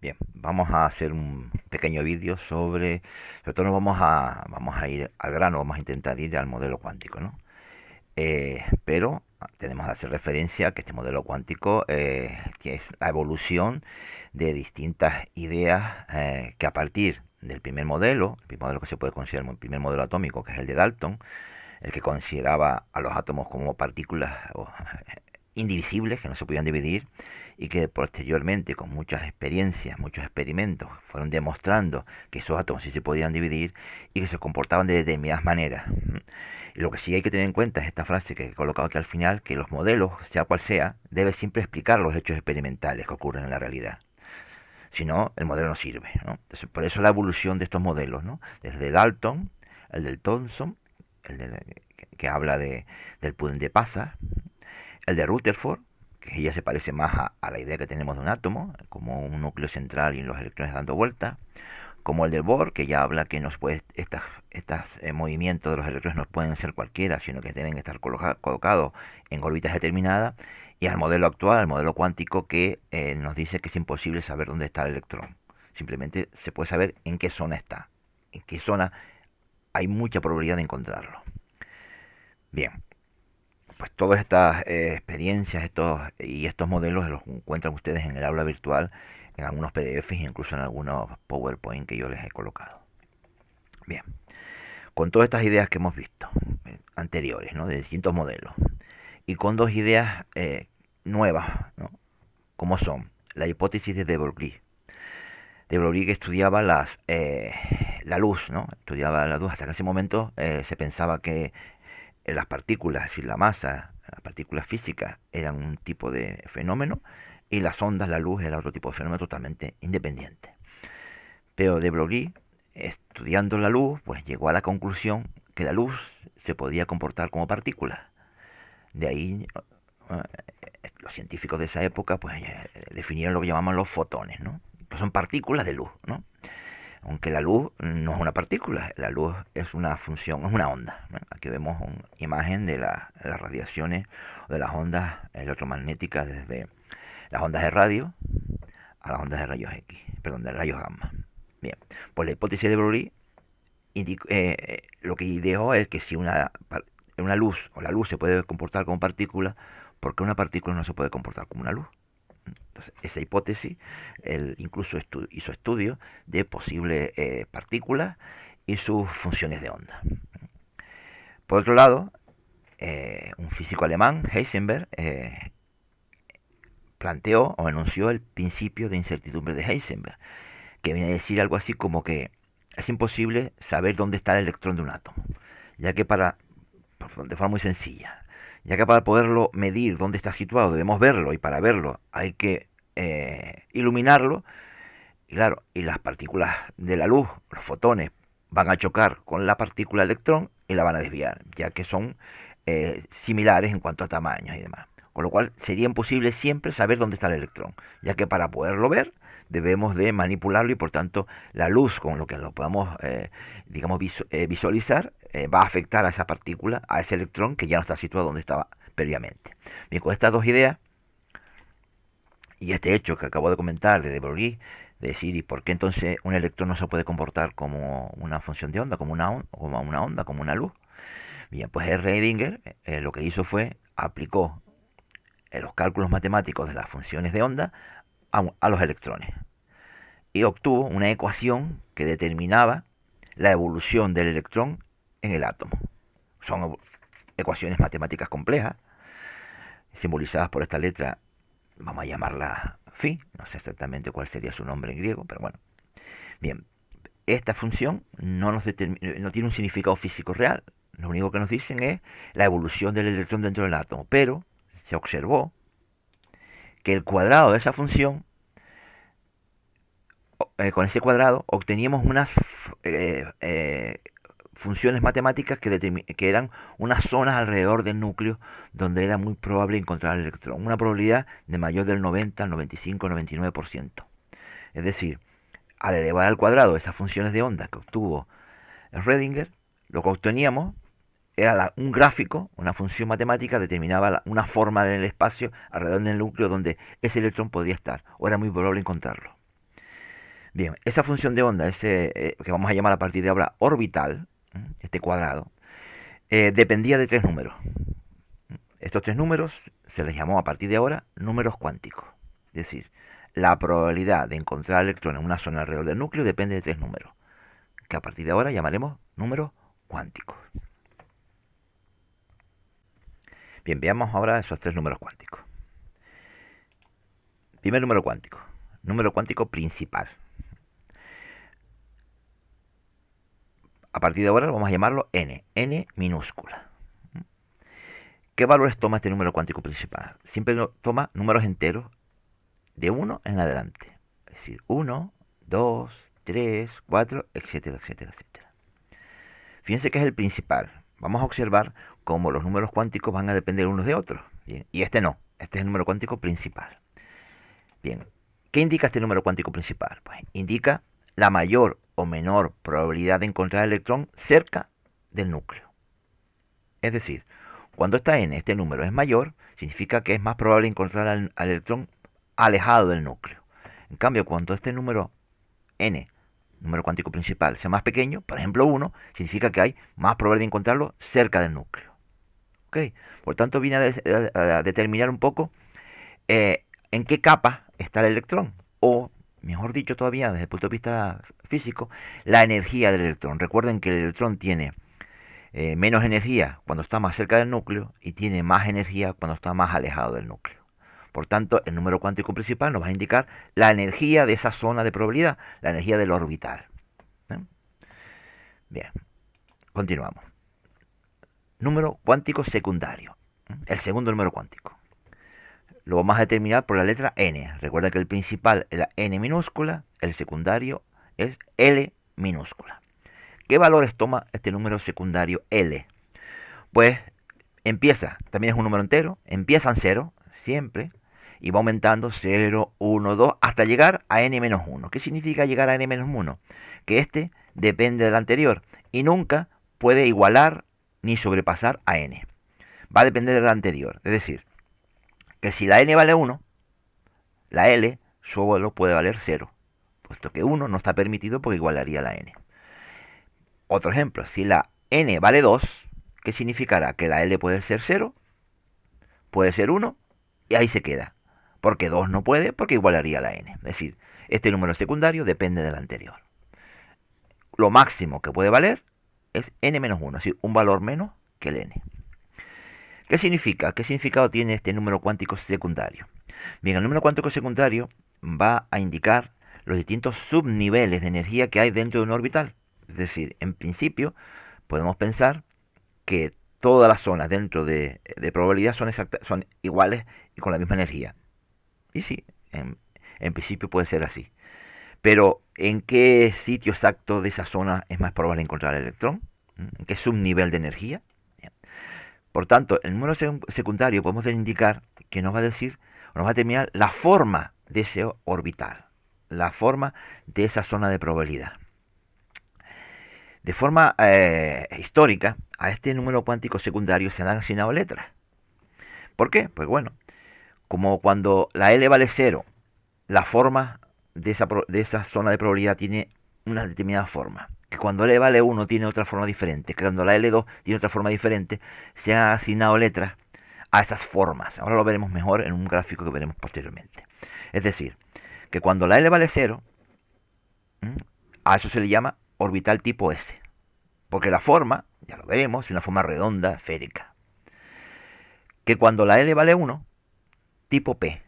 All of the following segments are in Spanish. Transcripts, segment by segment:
Bien, vamos a hacer un pequeño vídeo sobre todo vamos a ir al grano, vamos a intentar ir al modelo cuántico, ¿no? Pero tenemos que hacer referencia a que este modelo cuántico que es la evolución de distintas ideas que a partir del primer modelo que se puede considerar el primer modelo atómico, que es el de Dalton, el que consideraba a los átomos como partículas indivisibles que no se podían dividir y que posteriormente con muchas experiencias, muchos experimentos fueron demostrando que esos átomos sí se podían dividir y que se comportaban de determinadas maneras. Y lo que sí hay que tener en cuenta es esta frase que he colocado aquí al final, que los modelos, sea cual sea, debe siempre explicar los hechos experimentales que ocurren en la realidad. Si no, el modelo no sirve, ¿no? Entonces, por eso la evolución de estos modelos, ¿no? Desde Dalton, el del Thomson, que habla del pudén de pasas, el de Rutherford, que ya se parece más a la idea que tenemos de un átomo, como un núcleo central y los electrones dando vueltas, como el de Bohr, que ya habla que estos movimientos de los electrones no pueden ser cualquiera, sino que deben estar colocados en órbitas determinadas, y al modelo actual, el modelo cuántico, que nos dice que es imposible saber dónde está el electrón. Simplemente se puede saber en qué zona está, en qué zona hay mucha probabilidad de encontrarlo. Bien, pues todas estas experiencias estos modelos los encuentran ustedes en el aula virtual, en algunos PDFs e incluso en algunos PowerPoint que yo les he colocado. Bien, con todas estas ideas que hemos visto anteriores, ¿no? De distintos modelos, y con dos ideas nuevas, ¿no? Como son la hipótesis de Broglie. De Broglie que estudiaba la luz, ¿no? Estudiaba la luz hasta que en ese momento se pensaba que las partículas, es decir, la masa, las partículas físicas eran un tipo de fenómeno y las ondas, la luz, era otro tipo de fenómeno totalmente independiente. Pero de Broglie, estudiando la luz, pues llegó a la conclusión que la luz se podía comportar como partícula. De ahí los científicos de esa época pues definieron lo que llamaban los fotones, ¿no? Que son partículas de luz, ¿no? Aunque la luz no es una partícula, la luz es una función, es una onda, ¿no? Aquí vemos una imagen de las radiaciones o de las ondas electromagnéticas desde las ondas de radio a las ondas de rayos X, perdón, de rayos gamma. Bien, pues la hipótesis de Broglie lo que ideó es que si una luz o la luz se puede comportar como partícula, ¿por qué una partícula no se puede comportar como una luz? Entonces, esa hipótesis, él incluso hizo estudios de posibles partículas y sus funciones de onda. Por otro lado, un físico alemán, Heisenberg, planteó o enunció el principio de incertidumbre de Heisenberg, que viene a decir algo así como que es imposible saber dónde está el electrón de un átomo, ya que de forma muy sencilla, ya que para poderlo medir dónde está situado debemos verlo y para verlo hay que iluminarlo. Y claro, y las partículas de la luz, los fotones, van a chocar con la partícula electrón y la van a desviar, ya que son similares en cuanto a tamaños y demás. Con lo cual sería imposible siempre saber dónde está el electrón, ya que para poderlo ver debemos de manipularlo y por tanto la luz con lo que lo podamos digamos visualizar va a afectar a esa partícula, a ese electrón que ya no está situado donde estaba previamente. Bien, con estas dos ideas y este hecho que acabo de comentar de Broglie, de decir, ¿y por qué entonces un electrón no se puede comportar como una función de onda, como una luz? Bien, pues Redinger lo que hizo fue aplicó los cálculos matemáticos de las funciones de onda a los electrones y obtuvo una ecuación que determinaba la evolución del electrón en el átomo. Son ecuaciones matemáticas complejas, simbolizadas por esta letra, vamos a llamarla phi, no sé exactamente cuál sería su nombre en griego, pero bueno. Bien, esta función no tiene un significado físico real, lo único que nos dicen es la evolución del electrón dentro del átomo, pero se observó que el cuadrado de esa función, con ese cuadrado obteníamos unas funciones matemáticas que eran unas zonas alrededor del núcleo donde era muy probable encontrar el electrón, una probabilidad de mayor del 90, 95, 99%. Es decir, al elevar al cuadrado esas funciones de onda que obtuvo Redinger, lo que obteníamos era un gráfico, una función matemática determinaba una forma en el espacio alrededor del núcleo donde ese electrón podía estar, o era muy probable encontrarlo. Bien, esa función de onda, que vamos a llamar a partir de ahora orbital, este cuadrado, dependía de tres números. Estos tres números se les llamó a partir de ahora números cuánticos. Es decir, la probabilidad de encontrar electrones en una zona alrededor del núcleo depende de tres números, que a partir de ahora llamaremos números cuánticos. Bien, veamos ahora esos tres números cuánticos. Primer número cuántico principal. A partir de ahora vamos a llamarlo n minúscula. ¿Qué valores toma este número cuántico principal? Siempre toma números enteros de 1 en adelante. Es decir, 1, 2, 3, 4, etcétera, etcétera, etcétera. Fíjense que es el principal. Vamos a observar cómo los números cuánticos van a depender unos de otros. Bien, y este no. Este es el número cuántico principal. Bien, ¿qué indica este número cuántico principal? Pues indica la mayor o menor probabilidad de encontrar el electrón cerca del núcleo. Es decir, cuando este número es mayor, significa que es más probable encontrar al electrón alejado del núcleo. En cambio, cuando este número n, número cuántico principal, sea más pequeño, por ejemplo 1, significa que hay más probabilidad de encontrarlo cerca del núcleo. ¿Okay? Por tanto, viene a determinar un poco en qué capa está el electrón, o mejor dicho todavía, desde el punto de vista físico, la energía del electrón. Recuerden que el electrón tiene menos energía cuando está más cerca del núcleo y tiene más energía cuando está más alejado del núcleo. Por tanto, el número cuántico principal nos va a indicar la energía de esa zona de probabilidad, la energía del orbital. Bien, continuamos. Número cuántico secundario, el segundo número cuántico. Lo vamos a determinar por la letra n. Recuerda que el principal es la n minúscula, el secundario es L minúscula. ¿Qué valores toma este número secundario L? Pues empieza, también es un número entero, empieza en 0, siempre, y va aumentando 0, 1, 2, hasta llegar a n-1. ¿Qué significa llegar a n-1? Que este depende del anterior y nunca puede igualar ni sobrepasar a n. Va a depender del anterior, es decir, que si la n vale 1, la L solo puede valer 0, puesto que 1 no está permitido porque igualaría la n. Otro ejemplo, si la n vale 2, ¿qué significará? Que la L puede ser 0, puede ser 1, y ahí se queda. Porque 2 no puede, porque igualaría la n. Es decir, este número secundario depende del anterior. Lo máximo que puede valer es n-1, es decir, un valor menos que el n. ¿Qué significa? ¿Qué significado tiene este número cuántico secundario? Bien, el número cuántico secundario va a indicar los distintos subniveles de energía que hay dentro de un orbital. Es decir, en principio podemos pensar que todas las zonas dentro de probabilidad son iguales y con la misma energía. Y sí, en principio puede ser así. Pero ¿en qué sitio exacto de esa zona es más probable encontrar el electrón? ¿En qué subnivel de energía? Por tanto, el número secundario podemos indicar que nos va a decir, nos va a determinar la forma de ese orbital, la forma de esa zona de probabilidad. De forma histórica, a este número cuántico secundario se le han asignado letras. ¿Por qué? Pues bueno, como cuando la L vale 0, la forma de esa zona de probabilidad tiene una determinada forma. Que cuando L vale 1 tiene otra forma diferente. Que cuando la L2 tiene otra forma diferente. Se han asignado letras a esas formas. Ahora lo veremos mejor en un gráfico que veremos posteriormente. Es decir, que cuando la L vale 0, a eso se le llama orbital tipo S. Porque la forma, ya lo veremos, es una forma redonda, esférica. Que cuando la L vale 1, tipo P,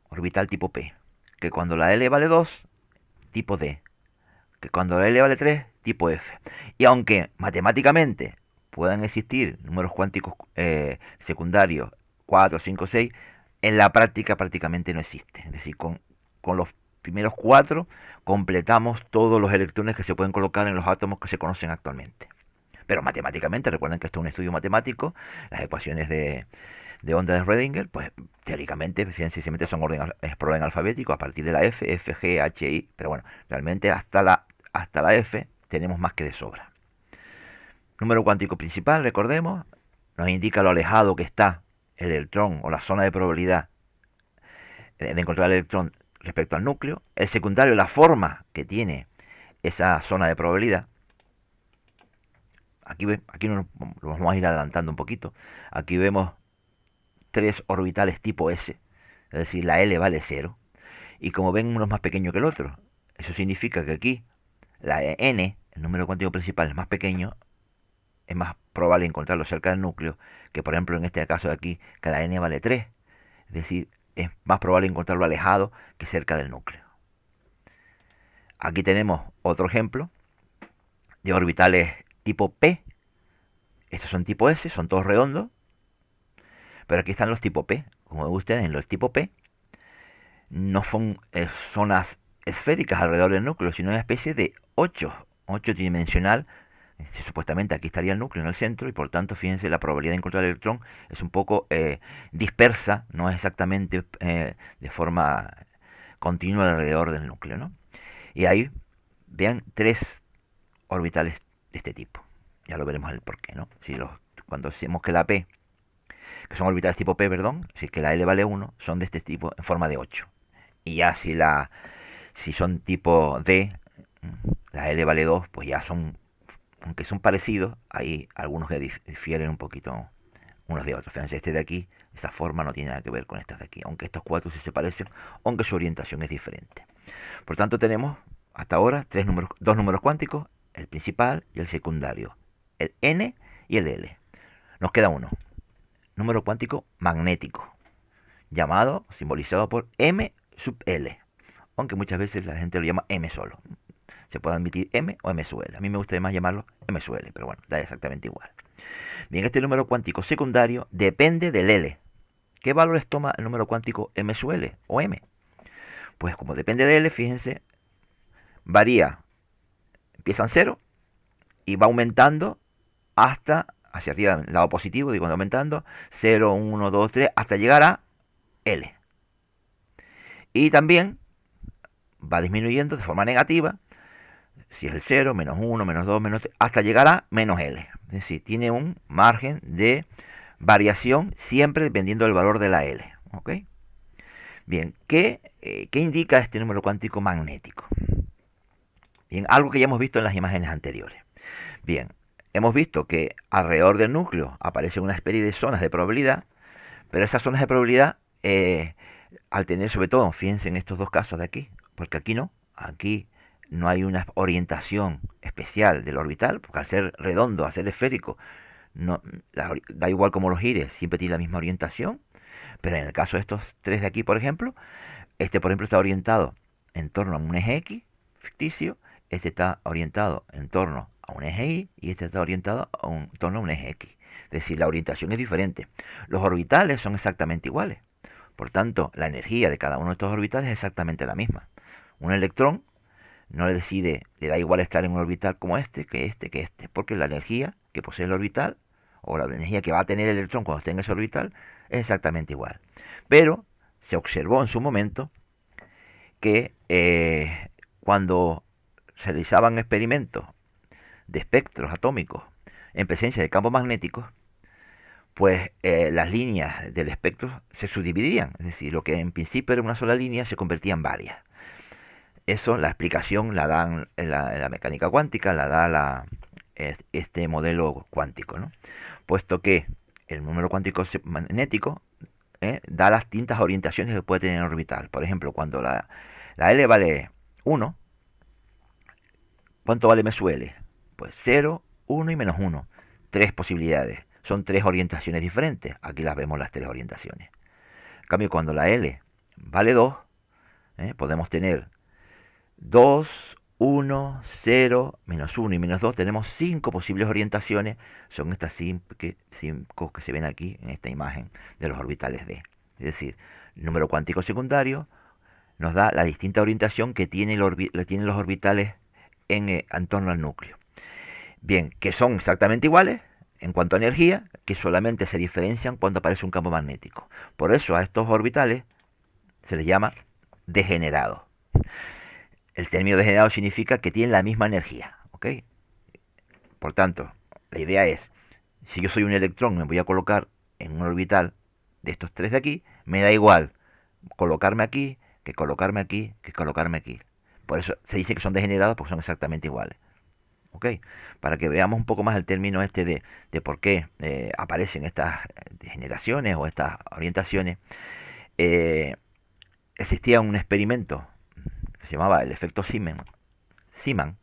orbital tipo P. Que cuando la L vale 2, tipo D. Que cuando la L vale 3, tipo F. Y aunque matemáticamente puedan existir números cuánticos secundarios 4, 5, 6, en la práctica prácticamente no existe. Es decir, con los primeros 4 completamos todos los electrones que se pueden colocar en los átomos que se conocen actualmente. Pero matemáticamente, recuerden que esto es un estudio matemático, las ecuaciones de onda de Schrödinger, pues teóricamente, sencillamente son por orden alfabético, a partir de la F, F, G, H, I, pero bueno, realmente hasta la F tenemos más que de sobra. Número cuántico principal, recordemos, nos indica lo alejado que está el electrón o la zona de probabilidad de encontrar el electrón respecto al núcleo. El secundario, la forma que tiene esa zona de probabilidad. Aquí nos vamos a ir adelantando un poquito. Aquí vemos tres orbitales tipo S, es decir, la L vale 0. Y como ven, uno es más pequeño que el otro. Eso significa que aquí la N, el número cuántico principal, es más pequeño, es más probable encontrarlo cerca del núcleo que, por ejemplo, en este caso de aquí, que la N vale 3. Es decir, es más probable encontrarlo alejado que cerca del núcleo. Aquí tenemos otro ejemplo de orbitales tipo P. Estos son tipo S, son todos redondos. Pero aquí están los tipo P. Como ven ustedes, en los tipo P no son zonas esféricas alrededor del núcleo, sino una especie de 8 dimensional. Supuestamente aquí estaría el núcleo en el centro y por tanto, fíjense, la probabilidad de encontrar el electrón es un poco dispersa, no es exactamente de forma continua alrededor del núcleo, ¿no? Y ahí vean tres orbitales de este tipo. Ya lo veremos el porqué, ¿no? Cuando decimos que la P, que son orbitales tipo P, perdón, si es que la L vale 1, son de este tipo en forma de 8. Y ya si son tipo D, la L vale 2, pues ya son, aunque son parecidos, hay algunos que difieren un poquito unos de otros. Fíjense, este de aquí, esa forma no tiene nada que ver con estas de aquí, aunque estos cuatro sí se parecen, aunque su orientación es diferente. Por tanto, tenemos hasta ahora dos números cuánticos, el principal y el secundario, el N y el L. Nos queda uno, número cuántico magnético, llamado, simbolizado por M sub L, aunque muchas veces la gente lo llama M solo. Se puede admitir M o M sub L. A mí me gusta más llamarlo M sub L, pero bueno, da exactamente igual. Bien, este número cuántico secundario depende del L. ¿Qué valores toma el número cuántico M sub L o M? Pues como depende de L, fíjense, varía, empieza en 0 y va aumentando hasta hacia arriba, el lado positivo, digo, aumentando 0, 1, 2, 3, hasta llegar a L. Y también va disminuyendo de forma negativa, si es el 0, menos 1, menos 2, menos 3, hasta llegar a menos L. Es decir, tiene un margen de variación siempre dependiendo del valor de la L. ¿Ok? Bien, ¿qué indica este número cuántico magnético? Bien, algo que ya hemos visto en las imágenes anteriores. Bien, hemos visto que alrededor del núcleo aparecen una especie de zonas de probabilidad, pero esas zonas de probabilidad, al tener sobre todo, fíjense en estos dos casos de aquí, porque aquí no hay una orientación especial del orbital, porque al ser redondo, al ser esférico, no, da igual como los gires, siempre tiene la misma orientación, pero en el caso de estos tres de aquí, por ejemplo, este por ejemplo está orientado en torno a un eje X ficticio, este está orientado en torno a un eje Y y este está orientado en torno a un eje X. Es decir, la orientación es diferente. Los orbitales son exactamente iguales. Por tanto, la energía de cada uno de estos orbitales es exactamente la misma. Un electrón no le da igual estar en un orbital como porque la energía que posee el orbital, o la energía que va a tener el electrón cuando esté en ese orbital, es exactamente igual. Pero se observó en su momento que cuando se realizaban experimentos de espectros atómicos en presencia de campos magnéticos, pues las líneas del espectro se subdividían, es decir, lo que en principio era una sola línea se convertía en varias. Eso, la explicación la dan en la mecánica cuántica, la da este modelo cuántico, ¿no? Puesto que el número cuántico magnético da las distintas orientaciones que puede tener en orbital. Por ejemplo, cuando la L vale 1, ¿cuánto vale M sub L? Pues 0, 1 y menos 1. Tres posibilidades. Son tres orientaciones diferentes. Aquí las vemos las tres orientaciones. En cambio, cuando la L vale 2, podemos tener 2, 1, 0, menos 1 y menos 2. Tenemos 5 posibles orientaciones. Son estas 5 que se ven aquí en esta imagen de los orbitales D. Es decir, el número cuántico secundario nos da la distinta orientación que tienen los orbitales en torno al núcleo. Bien, que son exactamente iguales en cuanto a energía, que solamente se diferencian cuando aparece un campo magnético. Por eso a estos orbitales se les llama degenerados. El término degenerado significa que tienen la misma energía, ¿ok? Por tanto, la idea es, si yo soy un electrón, me voy a colocar en un orbital de estos tres de aquí, me da igual colocarme aquí que colocarme aquí, que colocarme aquí. Por eso se dice que son degenerados, porque son exactamente iguales. ¿Ok? Para que veamos un poco más el término este de por qué aparecen estas degeneraciones o estas orientaciones. eh, Existía un experimento que se llamaba el efecto Zeeman,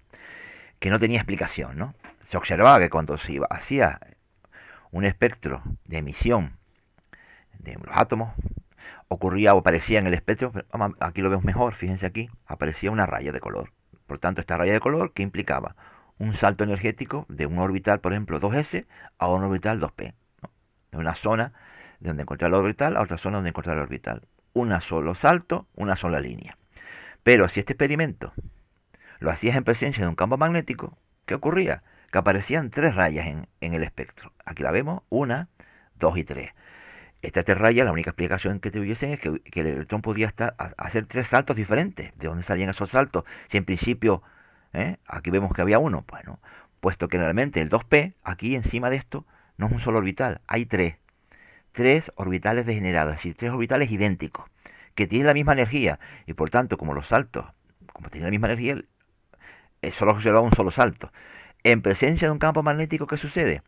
que no tenía explicación, ¿no? Se observaba que cuando hacía un espectro de emisión de los átomos, ocurría o aparecía en el espectro, aquí lo vemos mejor, fíjense aquí, aparecía una raya de color. Por tanto, esta raya de color que implicaba un salto energético de un orbital, por ejemplo, 2s a un orbital 2p, ¿no? De una zona de donde encontrar el orbital a otra zona donde encontrar el orbital. Un solo salto, una sola línea. Pero si este experimento lo hacías en presencia de un campo magnético, ¿qué ocurría? Que aparecían tres rayas en el espectro. Aquí la vemos, una, dos y tres. Estas tres rayas, la única explicación que tuviesen es que el electrón podía hacer tres saltos diferentes. ¿De dónde salían esos saltos? Si en principio, aquí vemos que había uno. Bueno, puesto que realmente el 2p, aquí encima de esto, no es un solo orbital, hay tres. Tres orbitales degenerados, es decir, tres orbitales idénticos, que tienen la misma energía. Y por tanto, como los saltos, como tienen la misma energía, solo se da un solo salto. En presencia de un campo magnético, ¿qué sucede?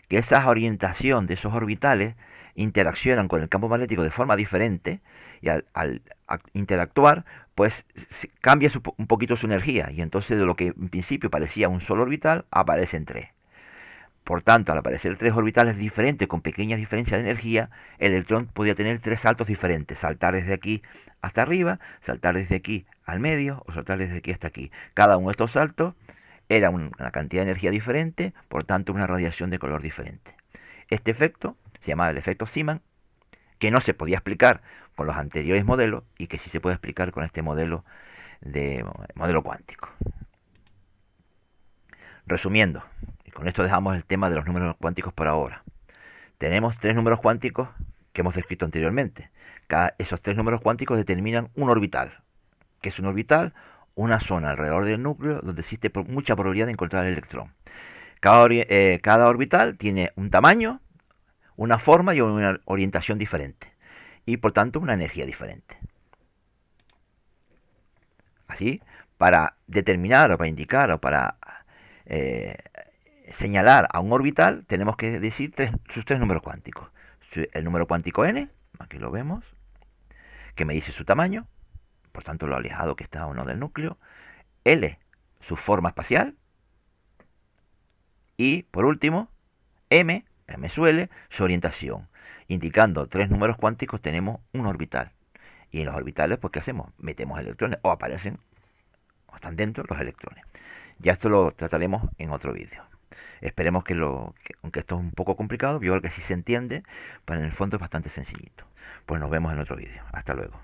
Que esa orientación de esos orbitales interaccionan con el campo magnético de forma diferente y al interactuar, pues cambia un poquito su energía y entonces de lo que en principio parecía un solo orbital, aparecen tres. Por tanto, al aparecer tres orbitales diferentes con pequeñas diferencias de energía, el electrón podía tener tres saltos diferentes, saltar desde aquí hasta arriba, saltar desde aquí al medio o saltar desde aquí hasta aquí. Cada uno de estos saltos era una cantidad de energía diferente, por tanto una radiación de color diferente. Este efecto se llamaba el efecto Zeeman, que no se podía explicar con los anteriores modelos y que sí se puede explicar con este modelo cuántico. Resumiendo, y con esto dejamos el tema de los números cuánticos por ahora. Tenemos tres números cuánticos que hemos descrito anteriormente. Esos tres números cuánticos determinan un orbital. ¿Qué es un orbital? Una zona alrededor del núcleo donde existe mucha probabilidad de encontrar el electrón. Cada orbital tiene un tamaño, una forma y una orientación diferente. Y por tanto una energía diferente. Así, para determinar o para indicar o para eh, señalar a un orbital, tenemos que decir sus tres números cuánticos. El número cuántico n, aquí lo vemos, que me dice su tamaño, por tanto lo alejado que está o no del núcleo. L, su forma espacial. Y por último, m suele su orientación. Indicando tres números cuánticos tenemos un orbital. Y en los orbitales, pues ¿qué hacemos? Metemos electrones o aparecen o están dentro los electrones. Ya esto lo trataremos en otro vídeo. Esperemos aunque esto es un poco complicado, yo creo que sí se entiende, pero en el fondo es bastante sencillito. Pues nos vemos en otro vídeo. Hasta luego.